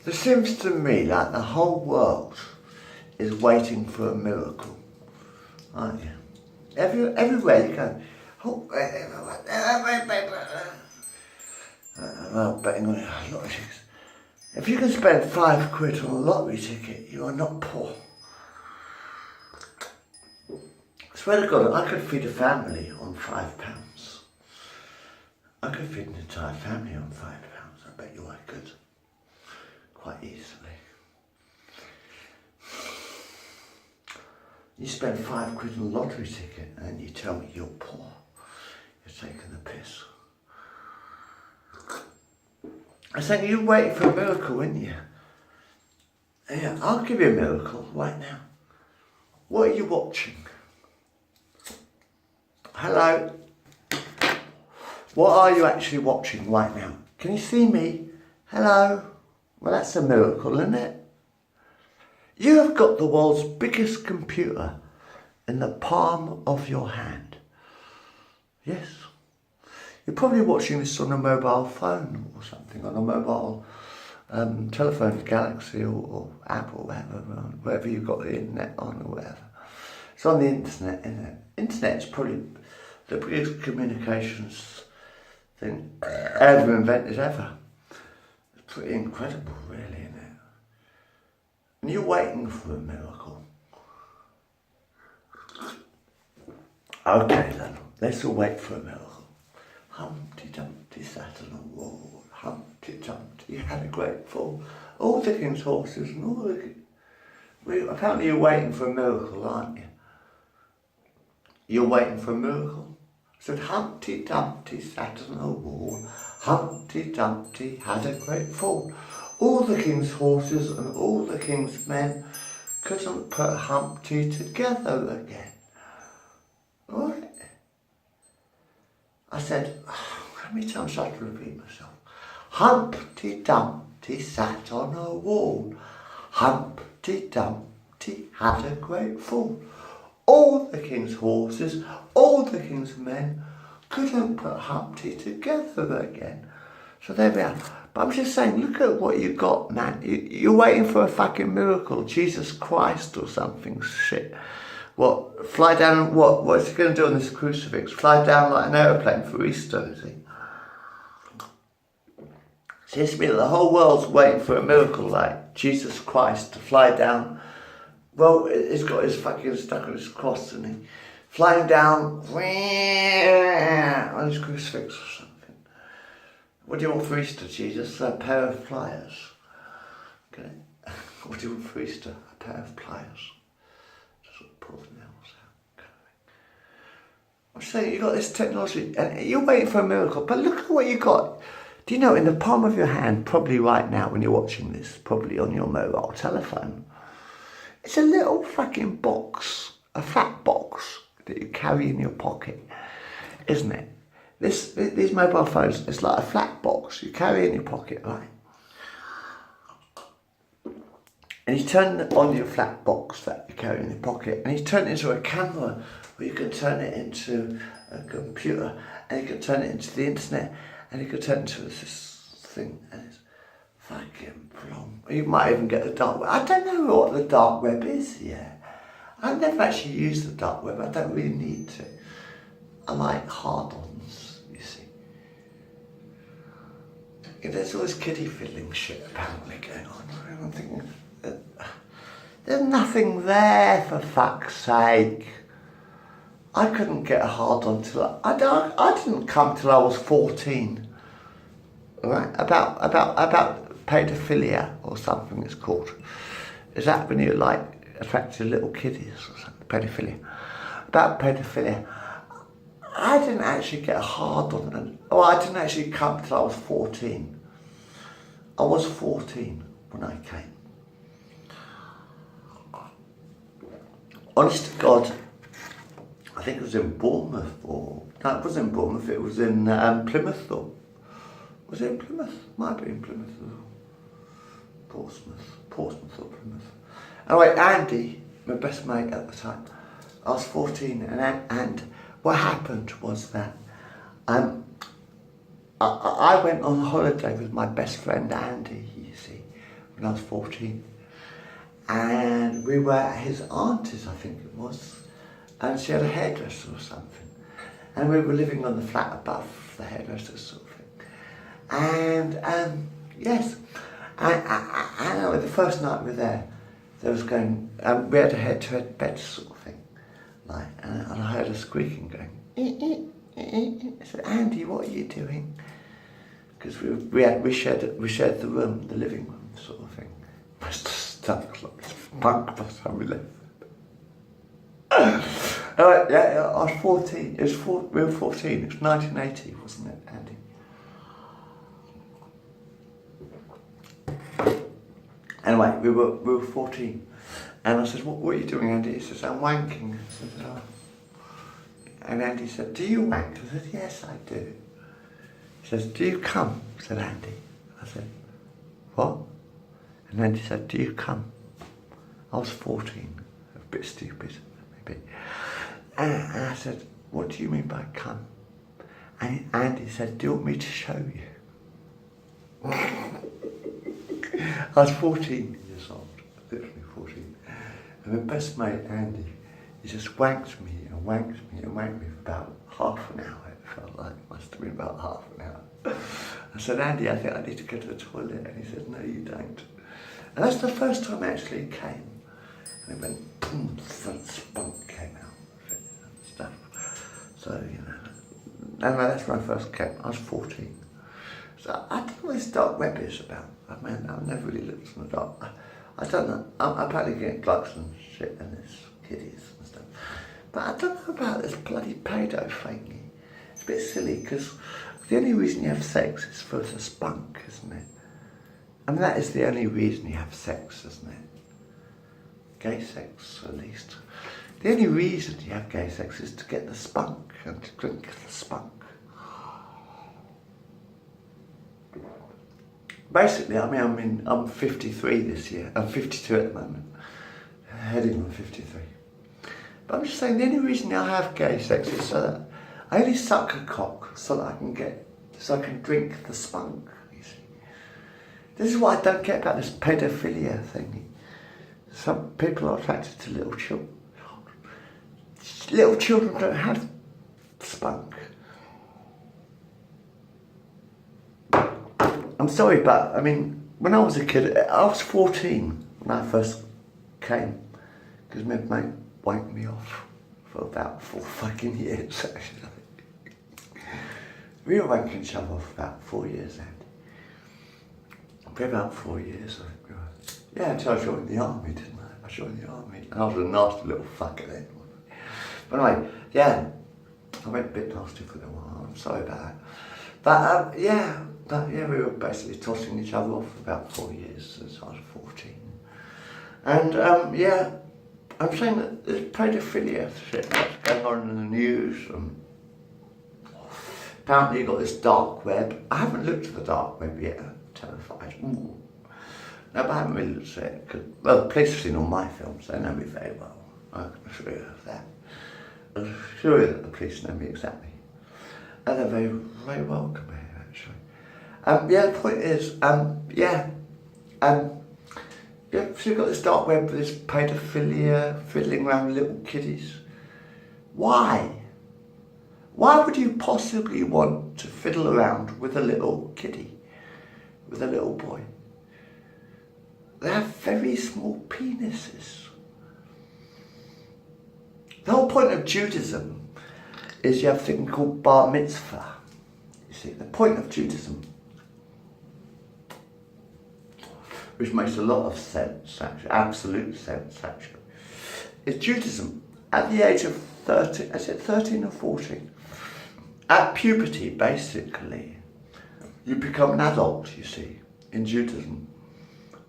It seems to me like the whole world is waiting for a miracle, aren't you? Everywhere you go, betting on a lottery tickets. If you can spend £5 on a lottery ticket, you are not poor. I swear to God, I could feed a family on £5. I could feed an entire family on £5. I bet you I could. Quite easily. You spend £5 on a lottery ticket and then you tell me you're poor. You're taking the piss. I said, you're waiting for a miracle, aren't you? Yeah, I'll give you a miracle right now. What are you watching? Hello? What are you actually watching right now? Can you see me? Hello? Well, that's a miracle, isn't it? You have got the world's biggest computer in the palm of your hand. Yes. You're probably watching this on a mobile phone or something, on a mobile telephone, Galaxy or Apple, wherever you've got the internet on or whatever. It's on the internet, isn't it? Internet is probably the biggest communications thing ever invented ever. It's pretty incredible, really, isn't it? And you're waiting for a miracle. Okay then, let's all wait for a miracle. Humpty Dumpty sat on a wall. Humpty Dumpty had a great fall. All the king's horses and all the... Apparently you're waiting for a miracle, aren't you? You're waiting for a miracle? I said, Humpty Dumpty sat on a wall. Humpty Dumpty had a great fall. All the king's horses and all the king's men couldn't put Humpty together again. Right? I said, how many times do I have to repeat myself? Humpty Dumpty sat on a wall. Humpty Dumpty had a great fall. All the king's horses, all the king's men couldn't put Humpty together again. So there we are. But I'm just saying, look at what you got, man. You're waiting for a fucking miracle, Jesus Christ or something shit. What, fly down, what's he going to do on this crucifix? Fly down like an aeroplane for Easter, is he? Seems to me that the whole world's waiting for a miracle like Jesus Christ to fly down. Well, he's got his fucking stuck on his cross, isn't he? Flying down on his crucifix or something. What do you want for Easter, Jesus? A pair of pliers. Okay. What do you want for Easter? A pair of pliers. Pull the nails out, kind of thing. I'm saying, you've got this technology and you're waiting for a miracle, but look at what you got. Do you know, in the palm of your hand, probably right now when you're watching this, probably on your mobile telephone, it's a little fucking box, a fat box that you carry in your pocket, isn't it? These mobile phones, it's like a flat box you carry in your pocket, right? And you turn on your flat box that you carry in your pocket, and you turn it into a camera, or you can turn it into a computer, and you can turn it into the internet, and you can turn it into this thing, and it's fucking plumb. You might even get the dark web. I don't know what the dark web is yet. I've never actually used the dark web. I don't really need to. I like hard-ons, you see. There's all this kiddie fiddling shit apparently going on. I'm thinking, there's nothing there, for fuck's sake. I couldn't get a hard-on till I didn't come till I was 14. Right? About paedophilia or something it's called. Is that when you like attracted little kiddies or something? Paedophilia. About paedophilia. I didn't actually get a hard-on. I didn't actually come till I was 14. I was 14 when I came. Honest to God, I think it was in Bournemouth, no, it wasn't in Bournemouth, it was in Plymouth, or was it in Plymouth? Might be in Plymouth or Portsmouth or Plymouth. Anyway, Andy, my best mate at the time, I was 14, and what happened was that I went on holiday with my best friend Andy, you see, when I was 14. And we were at his auntie's, I think it was, and she had a hairdresser or something. And we were living on the flat above the hairdresser sort of thing. And yes, I know the first night we were there was going, we had a head-to-head bed sort of thing, like, and I heard a squeaking going. I said, Andy, what are you doing? Because we shared the room, the living room sort of thing. Must have stunk like spunk by the time we left. Yeah, I was 14. We were 14. It was 1980, wasn't it, Andy? Anyway, we were 14, and I said, "What are you doing, Andy?" He says, "I'm wanking." I said, "Oh." And Andy said, "Do you wank?" I said, "Yes, I do." He says, "Do you come?" said Andy. I said, "What?" And Andy said, "Do you come?" I was 14, a bit stupid, maybe. And I said, "What do you mean by come?" And Andy said, "Do you want me to show you?" I was 14 years old, literally 14. And my best mate, Andy, he just wanked me and wanked me and wanked me for about half an hour. It felt like it must have been about half an hour. I said, "Andy, I think I need to go to the toilet." And he said, "No, you don't." And that's the first time actually it came. And it went, boom, some spunk came out of it and stuff. So, you know, and that's when I first came. I was 14. So I don't know what this dark web is about. I mean, I've never really looked in the dark. I don't know. I'm apparently getting drugs and shit and there's kiddies and stuff. But I don't know about this bloody pedo thingy. It's a bit silly because the only reason you have sex is for the spunk, isn't it? I mean, that is the only reason you have sex, isn't it? Gay sex, at least. The only reason you have gay sex is to get the spunk and to drink the spunk. Basically, I mean, I'm 53 this year. I'm 52 at the moment. Heading on 53. But I'm just saying, the only reason I have gay sex is so that I only suck a cock so that I can drink the spunk, you see. This is what I don't get about this pedophilia thingy. Some people are attracted to little children. Little children don't have spunk. I'm sorry, but I mean, when I was a kid, I was 14 when I first came, because my mate wanked me off for about 4 fucking years, actually. We were wanking each other off for about 4 years, Andy. For about 4 years, I think we were. Yeah, until I joined the army, didn't I? I joined the army, and I was a nasty little fucker then. But anyway, yeah, I went a bit nasty for a little while. I'm sorry about that. But yeah, we were basically tossing each other off for about 4 years since I was 14. And yeah, I'm saying that there's pedophilia shit that's going on in the news. Apparently you've got this dark web. I haven't looked at the dark web yet. I'm terrified. Ooh. No, but I haven't really looked at it. Cause, well, the police have seen all my films. They know me very well. I can assure you of that. I can assure you that the police know me exactly. And they're very, very welcome here, actually. Yeah, the point is, so you've got this dark web with this paedophilia, fiddling around with little kiddies. Why? Why would you possibly want to fiddle around with a little kiddie, with a little boy? They have very small penises. The whole point of Judaism is you have a thing called bar mitzvah. You see, the point of Judaism, which makes a lot of sense, actually, absolute sense, actually, is Judaism at the age of 13, is it 13 or 14? At puberty, basically, you become an adult, you see, in Judaism.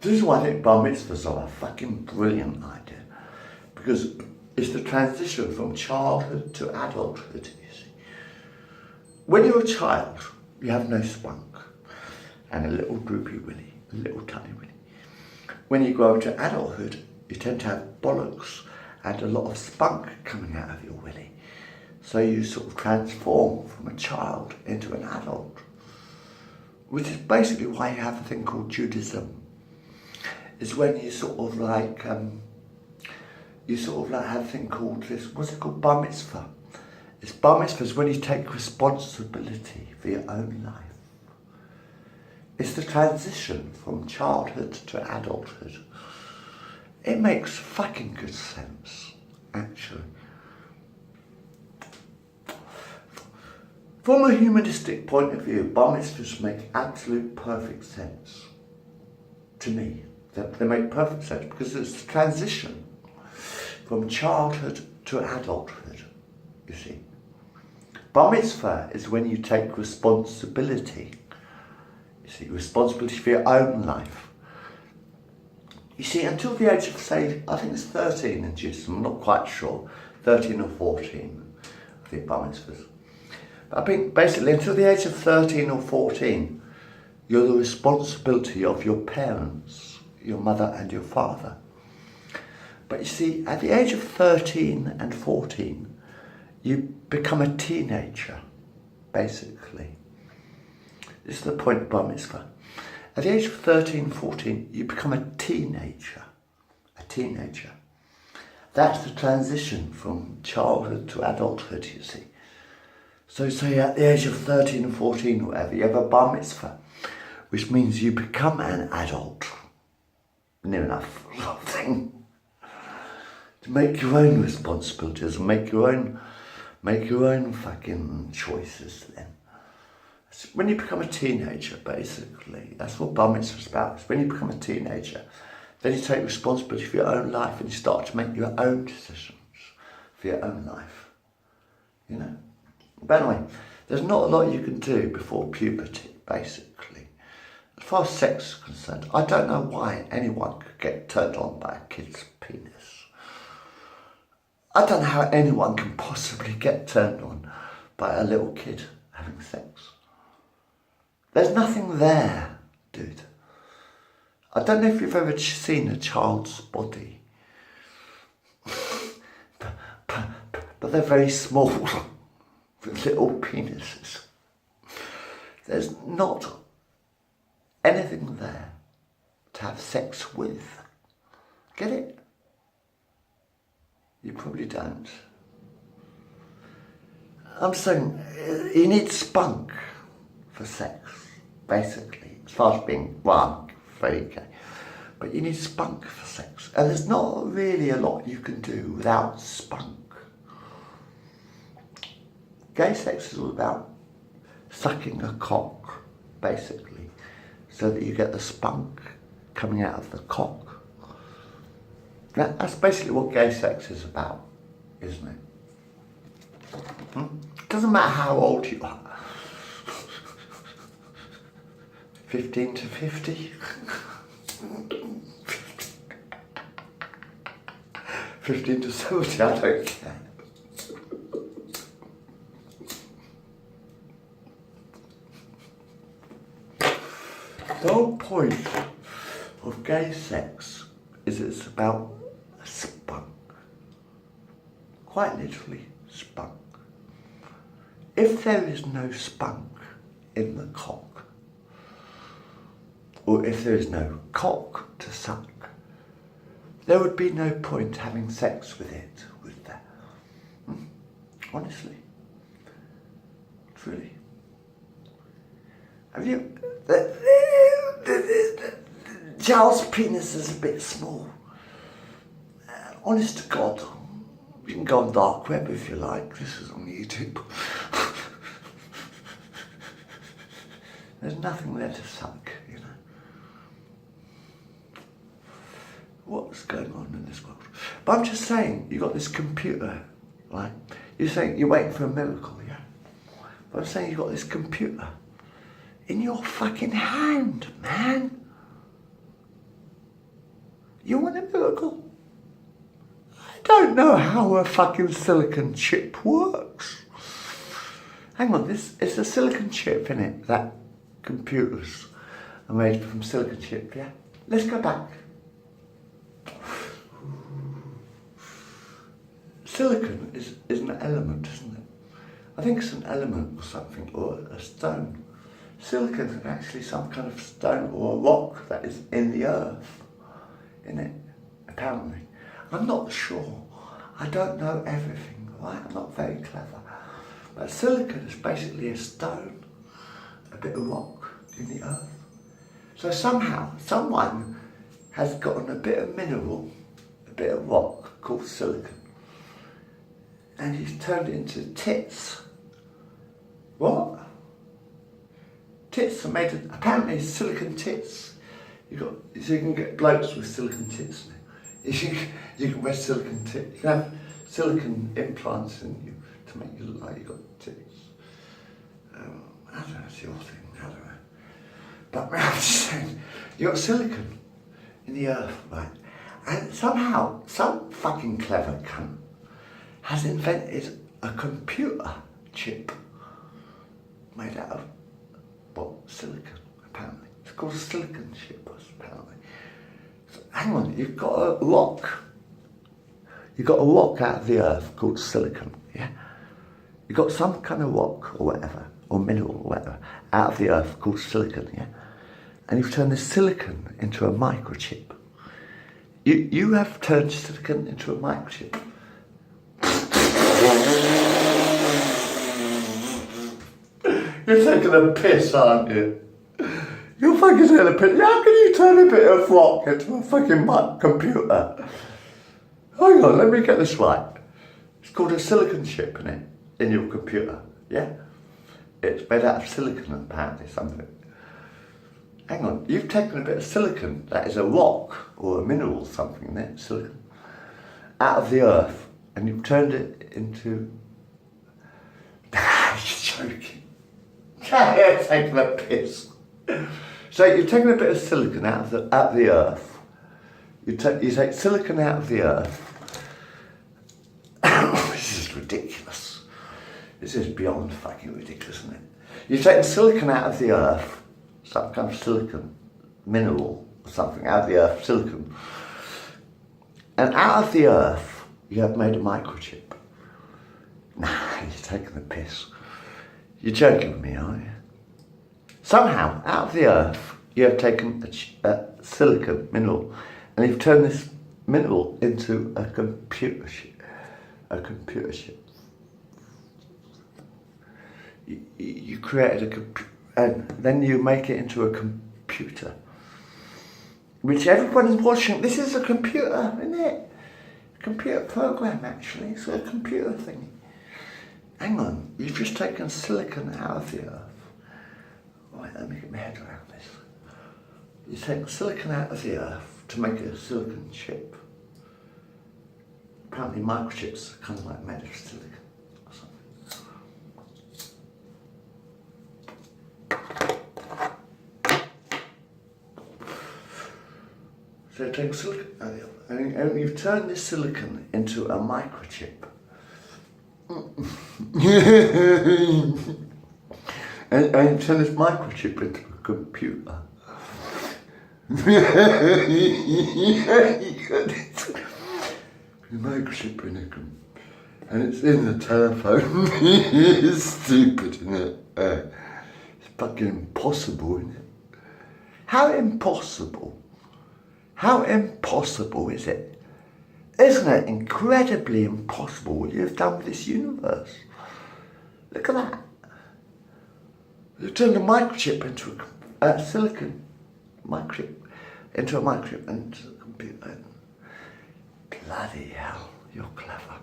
This is why I think bar mitzvahs are a fucking brilliant idea, because it's the transition from childhood to adulthood, you see. When you're a child, you have no spunk and a little droopy willy, a little tiny willy. When you grow up to adulthood, you tend to have bollocks and a lot of spunk coming out of your willy. So you sort of transform from a child into an adult, which is basically why you have a thing called Judaism. is when you sort of like, have a thing called this, what's it called, bar mitzvah. It's bar mitzvah is when you take responsibility for your own life. It's the transition from childhood to adulthood. It makes fucking good sense, actually. From a humanistic point of view, bar mitzvahs make absolute perfect sense. To me, they make perfect sense because it's the transition from childhood to adulthood, you see. Bar mitzvah is when you take responsibility. You see, responsibility for your own life. You see, until the age of, say, I think it's 13 in Judaism, I'm not quite sure, 13 or 14, I think bar mitzvahs. But I think basically until the age of 13 or 14, you're the responsibility of your parents, your mother and your father. But you see, at the age of 13 and 14, you become a teenager, basically. This is the point of bar mitzvah. At the age of 13, 14, you become a teenager. A teenager. That's the transition from childhood to adulthood, you see. So say at the age of 13 or 14 or whatever, you have a bar mitzvah, which means you become an adult. Near enough sort of thing. To make your own responsibilities and make your own fucking choices then. When you become a teenager, basically, that's what bar mitzvah is about. It's when you become a teenager, then you take responsibility for your own life and you start to make your own decisions for your own life. You know? By the way, there's not a lot you can do before puberty, basically. As far as sex is concerned, I don't know why anyone could get turned on by a kid's penis. I don't know how anyone can possibly get turned on by a little kid having sex. There's nothing there, dude. I don't know if you've ever seen a child's body. but they're very small, with little penises. There's not anything there to have sex with. Get it? You probably don't. I'm saying you need spunk for sex, basically. As far as being, well, I'm very gay. But you need spunk for sex. And there's not really a lot you can do without spunk. Gay sex is all about sucking a cock, basically, so that you get the spunk coming out of the cock. That's basically what gay sex is about, isn't it? It doesn't matter how old you are. 15 to 50? 15 to 70, I don't care. The whole point of gay sex is it's about spunk. Quite literally, spunk. If there is no spunk in the cock, or if there is no cock to suck, there would be no point having sex with it, would there? Honestly. Truly. Have you... The child's penis is a bit small. Honest to God, you can go on dark web if you like. This is on YouTube. There's nothing there to suck, you know. What's going on in this world? But I'm just saying, you've got this computer, right? You're saying you're waiting for a miracle, yeah? But I'm saying you've got this computer in your fucking hand, man. You want a miracle? I don't know how a fucking silicon chip works. Hang on, it's a silicon chip, innit? That computers are made from silicon chip, yeah? Let's go back. Silicon is an element, isn't it? I think it's an element or something, or a stone. Silicon is actually some kind of stone or a rock that is in the earth. in it, apparently. I'm not sure. I don't know everything, right? I'm not very clever. But silicon is basically a stone, a bit of rock in the earth. So somehow, someone has gotten a bit of mineral, a bit of rock called silicon, and he's turned it into tits. What? Tits are made of, apparently silicon tits. So you can get blokes with silicon tits now. You can wear silicon tits. You can have silicon implants in you to make you look like you've got tits. I don't know, it's your thing, I don't know. But I'm just saying, you've got silicon in the earth, right? And somehow, some fucking clever cunt has invented a computer chip made out of, well, silicon, apparently. It's called a silicon chip, apparently. So, hang on, you've got a rock. You've got a rock out of the earth called silicon, yeah? You've got some kind of rock or whatever, or mineral or whatever, out of the earth called silicon, yeah? And you've turned this silicon into a microchip. You have turned silicon into a microchip. You're taking a piss, aren't you? You're fucking taking a piss. How can you turn a bit of rock into a fucking computer? Hang on, let me get this right. It's called a silicon chip, innit? In your computer, yeah? It's made out of silicon, apparently, something. Hang on, you've taken a bit of silicon, that is a rock or a mineral, something, isn't it? Silicon, out of the earth, and you've turned it into. You're joking. You're taking a piss. So you've taken a bit of silicon out of the earth. You take silicon out of the earth. This is ridiculous. This is beyond fucking ridiculous, isn't it? You've taken silicon out of the earth, some kind of silicon mineral or something out of the earth, silicon. And out of the earth, you have made a microchip. Nah, you're taking the piss. You're joking with me, aren't you? Somehow, out of the earth, you have taken a silicon mineral, and you've turned this mineral into a computer chip. A computer chip. You created a computer, and then you make it into a computer, which everyone is watching. This is a computer, isn't it? A computer program, actually. It's a computer thing. Hang on, you've just taken silicon out of the earth. Right, let me get my head around this. You take silicon out of the earth to make a silicon chip. Apparently microchips are kind of like made of silicon or something. So you take silicon out of the earth, and you've turned this silicon into a microchip. And turn this microchip into a computer. The microchip in a and it's in the telephone. It's stupid, isn't it? It's fucking impossible, isn't it? How impossible? How impossible is it? Isn't it incredibly impossible what you've done with this universe? Look at that. You've turned a microchip into a silicon microchip into a microchip and into a computer. Bloody hell, you're clever.